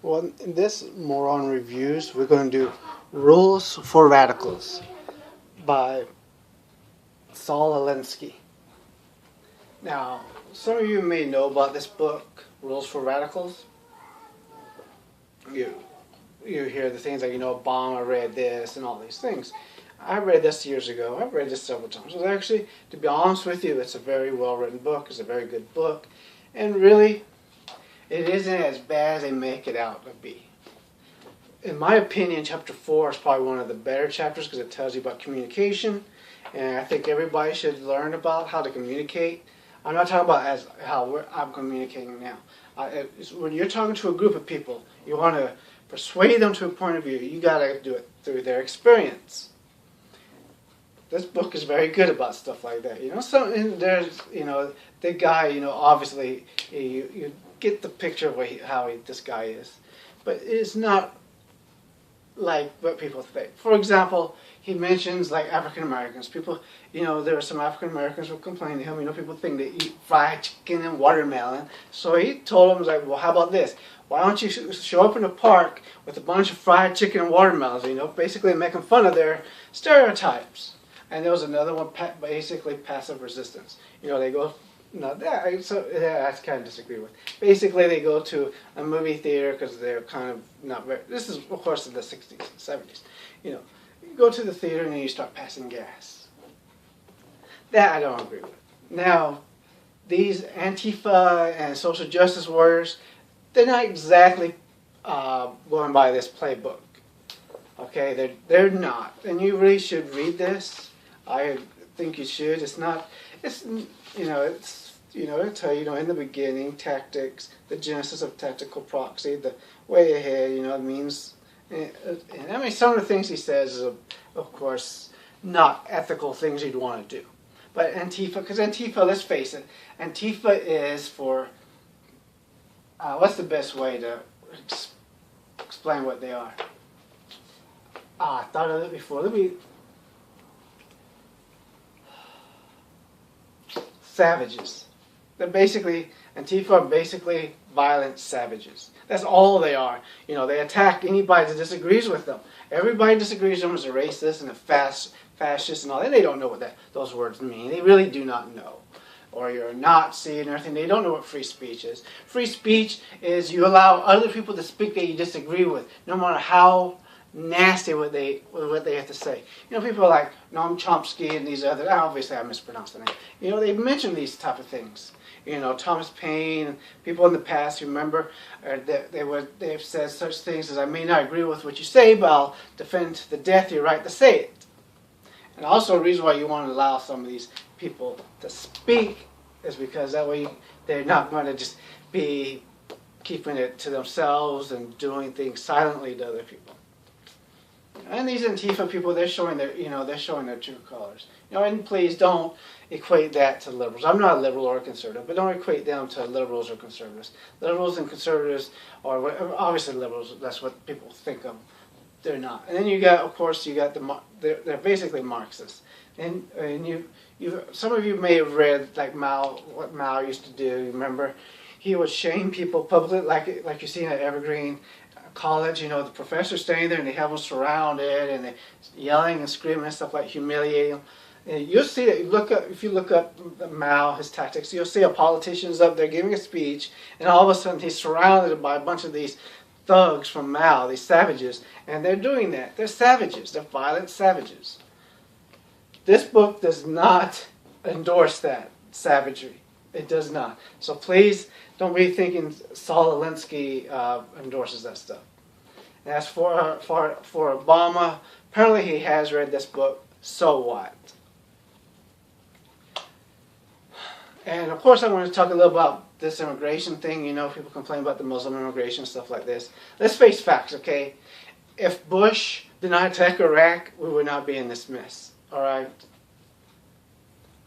Well, in this Moron Reviews, we're going to do Rules for Radicals by Saul Alinsky. Now, some of you may know about this book, Rules for Radicals. You hear the things like, Obama read this and all these things. I read this years ago. I've read this several times. Well, actually, to be honest with you, it's a very well-written book. It's a very good book. And really, it isn't as bad as they make it out to be. In my opinion, chapter 4 is probably one of the better chapters because it tells you about communication. And I think everybody should learn about how to communicate. I'm not talking about as how I'm communicating now. When you're talking to a group of people, you want to persuade them to a point of view. You got to do it through their experience. This book is very good about stuff like that. There's, the guy, obviously, you get the picture of this guy is. But it's not like what people think. For example, he mentions like African Americans. People, there are some African Americans who complain to him. People think they eat fried chicken and watermelon. So he told them, well, how about this? Why don't you show up in a park with a bunch of fried chicken and watermelons? Basically making fun of their stereotypes. And there was another one, basically passive resistance. They go, I kind of disagree with. Basically, they go to a movie theater because they're kind of not very. This is, of course, in the 60s and 70s. You go to the theater and then you start passing gas. That I don't agree with. Now, these Antifa and social justice warriors, they're not exactly going by this playbook. Okay, they're not, and you really should read this. I think you should. It'll tell you, in the beginning, tactics, the genesis of tactical proxy, the way ahead, it means, some of the things he says is, of course, not ethical things you'd want to do. But because Antifa, let's face it, Antifa is for, what's the best way to explain what they are? I thought of it before. Savages. Antifa are basically violent savages. That's all they are. They attack anybody that disagrees with them. Everybody disagrees with them as a racist and a fascist and all that. They don't know what those words mean. They really do not know. Or you're a Nazi and everything. They don't know what free speech is. Free speech is you allow other people to speak that you disagree with, no matter how nasty what they have to say. People are like Noam Chomsky and these other. Obviously, I mispronounced the name. They mention these type of things. Thomas Paine and people in the past. Remember, they've said such things as, "I may not agree with what you say, but I'll defend to the death your right to say it." And also, the reason why you want to allow some of these people to speak is because that way they're not going to just be keeping it to themselves and doing things silently to other people. And these Antifa people, they're showing their true colors. And please don't equate that to liberals. I'm not a liberal or a conservative, but don't equate them to liberals or conservatives. Liberals and conservatives are obviously liberals. That's what people think of. They're not. And then they're basically Marxists. And some of you may have read like what Mao used to do. Remember, he would shame people publicly, like you see at Evergreen College. The professor's standing there and they have them surrounded and they're yelling and screaming and stuff, like humiliating them. And you'll see that if you look up Mao, his tactics, you'll see a politician's up there giving a speech, and all of a sudden he's surrounded by a bunch of these thugs from Mao, these savages, and they're doing that. They're savages. They're violent savages. This book does not endorse that savagery. It does not. So please don't be thinking Saul Alinsky endorses that stuff. And as for Obama, apparently he has read this book. So what? And of course, I want to talk a little about this immigration thing. People complain about the Muslim immigration, stuff like this. Let's face facts, okay? If Bush did not attack Iraq, we would not be in this mess. All right?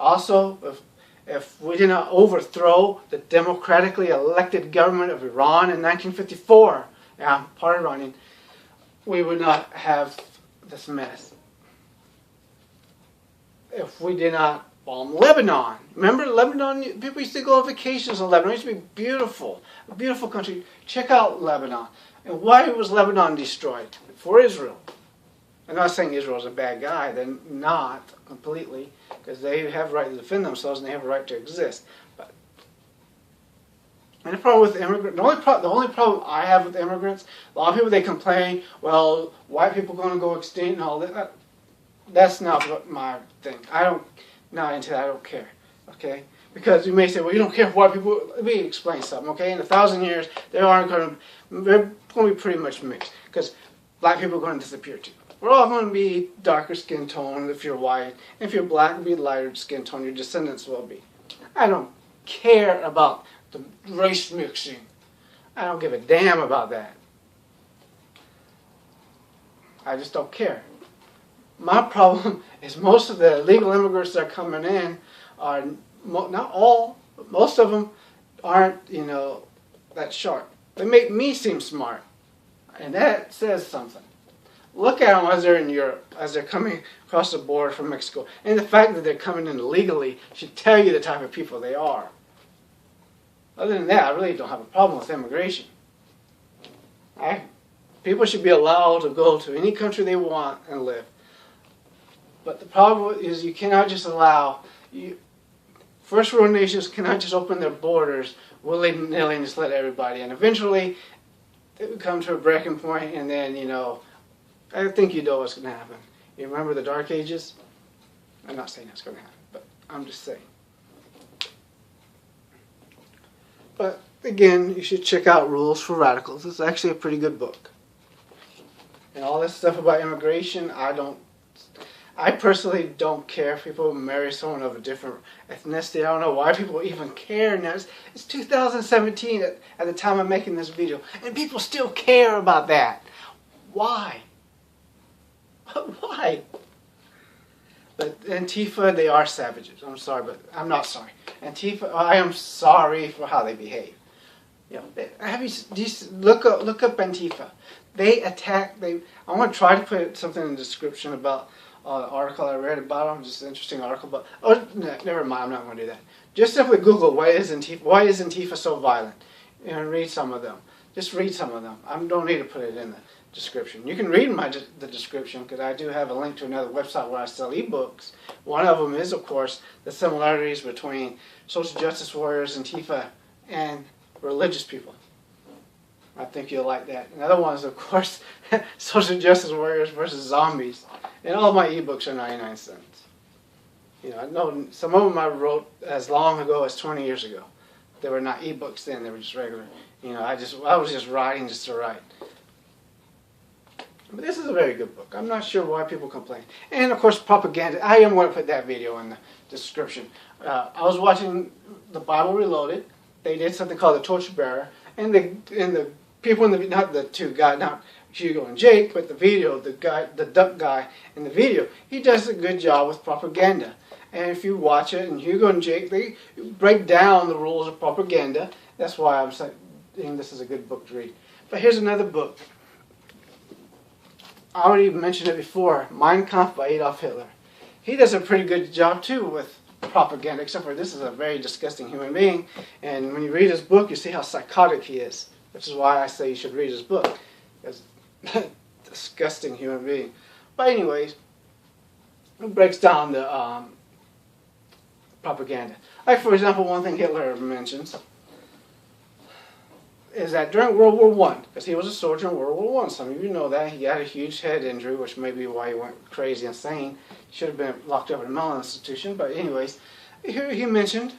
Also, if we did not overthrow the democratically elected government of Iran in 1954, I'm part Iranian, we would not have this mess. If we did not bomb Lebanon. Remember Lebanon? People used to go on vacations in Lebanon. It used to be beautiful. A beautiful country. Check out Lebanon. And why was Lebanon destroyed? For Israel. I'm not saying Israel's a bad guy. They're not completely, because they have a right to defend themselves and they have a right to exist. But and the problem with immigrants, the only problem I have with immigrants, a lot of people, they complain, well, white people are going to go extinct and all that. That's not my thing. Not into that. I don't care. Okay? Because you may say, well, you don't care if white people. Let me explain something. Okay? In 1,000 years, they're going to be pretty much mixed, because black people are going to disappear too. We're all going to be darker skin tone if you're white. If you're black, it'll be lighter skin tone. Your descendants will be. I don't care about the race mixing. I don't give a damn about that. I just don't care. My problem is most of the illegal immigrants that are coming in are, not all, but most of them aren't, that sharp. They make me seem smart. And that says something. Look at them as they're in Europe, as they're coming across the border from Mexico. And the fact that they're coming in illegally should tell you the type of people they are. Other than that, I really don't have a problem with immigration. People should be allowed to go to any country they want and live. But the problem is you cannot just allow... First world nations cannot just open their borders willy-nilly and just let everybody in. Eventually, it would come to a breaking point, and then, I think you know what's going to happen. You remember the Dark Ages? I'm not saying that's going to happen, but I'm just saying. But again, you should check out Rules for Radicals. It's actually a pretty good book. And all this stuff about immigration, I personally don't care if people marry someone of a different ethnicity. I don't know why people even care now. It's 2017 at the time I'm making this video, and people still care about that. Why? Why? But Antifa, they are savages. I'm sorry, but I'm not sorry. Antifa, I am sorry for how they behave. Look up Antifa. They attack. I want to try to put something in the description about an article I read about them. Just an interesting article. But never mind. I'm not going to do that. Just simply Google why is Antifa so violent, and read some of them. Just read some of them. I don't need to put it in the description. You can read the description, because I do have a link to another website where I sell ebooks. One of them is, of course, the similarities between social justice warriors, Antifa, and religious people. I think you'll like that. Another one is, of course, social justice warriors versus zombies. And all my ebooks are 99 cents. I know some of them I wrote as long ago as 20 years ago. They were not ebooks then; they were just regular. I was just writing just to write. But this is a very good book. I'm not sure why people complain. And of course, propaganda. I am going to put that video in the description. I was watching the Bible Reloaded. They did something called the Torchbearer, and the people not the two guys, not Hugo and Jake, but the duck guy in the video, he does a good job with propaganda. And if you watch it, and Hugo and Jake, they break down the rules of propaganda. That's why I'm saying this is a good book to read. But here's another book. I already mentioned it before, Mein Kampf by Adolf Hitler. He does a pretty good job too with propaganda, except for this is a very disgusting human being. And when you read his book, you see how psychotic he is, which is why I say you should read his book. It's a disgusting human being. But anyways, it breaks down the propaganda. Like, for example, one thing Hitler mentions is that during World War I, because he was a soldier in World War I, some of you know that, he had a huge head injury, which may be why he went crazy insane. He should have been locked up in a mental institution. But anyways, here he mentioned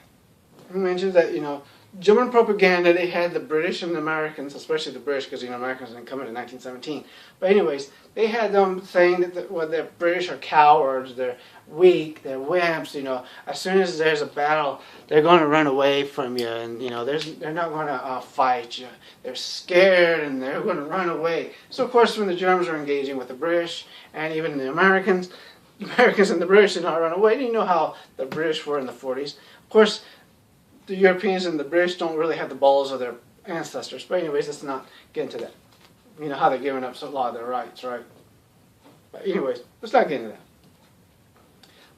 that, German propaganda, they had the British and the Americans, especially the British, because Americans didn't come in 1917. But anyways, they had them saying that the British are cowards, they're weak, they're wimps. As soon as there's a battle, they're going to run away from you, and they're not going to fight you. They're scared, and they're going to run away. So of course, when the Germans are engaging with the British and even the Americans and the British did not run away. You know how the British were in the 40s. Of course, the Europeans and the British don't really have the balls of their ancestors. But anyways, let's not get into that. You know how they're giving up a lot of their rights, right? But anyways, let's not get into that.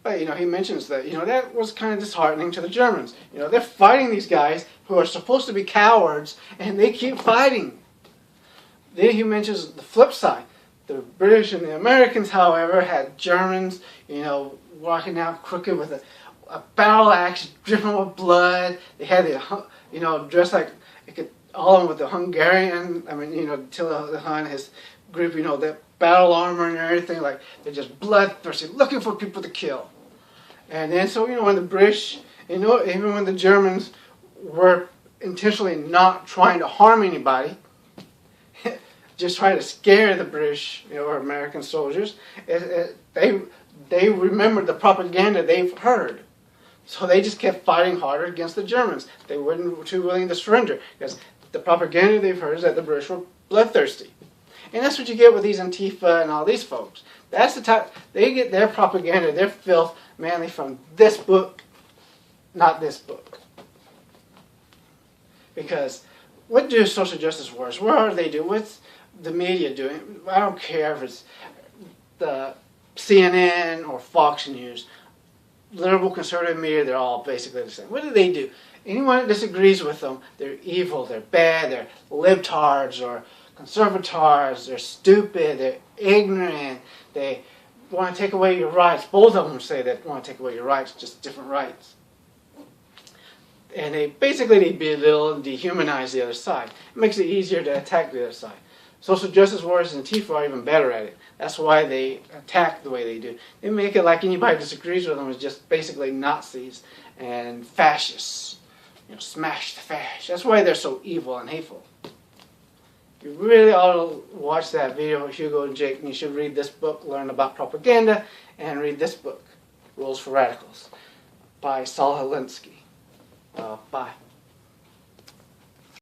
But, he mentions that, that was kind of disheartening to the Germans. They're fighting these guys who are supposed to be cowards, and they keep fighting. Then he mentions the flip side. The British and the Americans, however, had Germans, walking out crooked with a battle axe dripping with blood. They had the, dressed like all of them with the Hungarian. Attila the Hun, his group, that battle armor and everything. Like they're just bloodthirsty, looking for people to kill. And then so when the British, even when the Germans were intentionally not trying to harm anybody, just trying to scare the British or American soldiers, they remembered the propaganda they've heard. So they just kept fighting harder against the Germans. They weren't too willing to surrender because the propaganda they've heard is that the British were bloodthirsty. And that's what you get with these Antifa and all these folks. That's the type, they get their propaganda, their filth, mainly from this book, not this book. Because what do social justice warriors, what are they doing? What's the media doing? I don't care if it's the CNN or Fox News. Liberal, conservative media, they're all basically the same. What do? Anyone that disagrees with them, they're evil, they're bad, they're libtards or conservatards, they're stupid, they're ignorant, they want to take away your rights. Both of them say they want to take away your rights, just different rights. And they belittle and dehumanize the other side. It makes it easier to attack the other side. Social justice warriors and Antifa are even better at it. That's why they attack the way they do. They make it like anybody who disagrees with them is just basically Nazis and fascists. Smash the fascists. That's why they're so evil and hateful. You really ought to watch that video with Hugo and Jake, and you should read this book, learn about propaganda, and read this book, Rules for Radicals, by Saul Alinsky. Bye.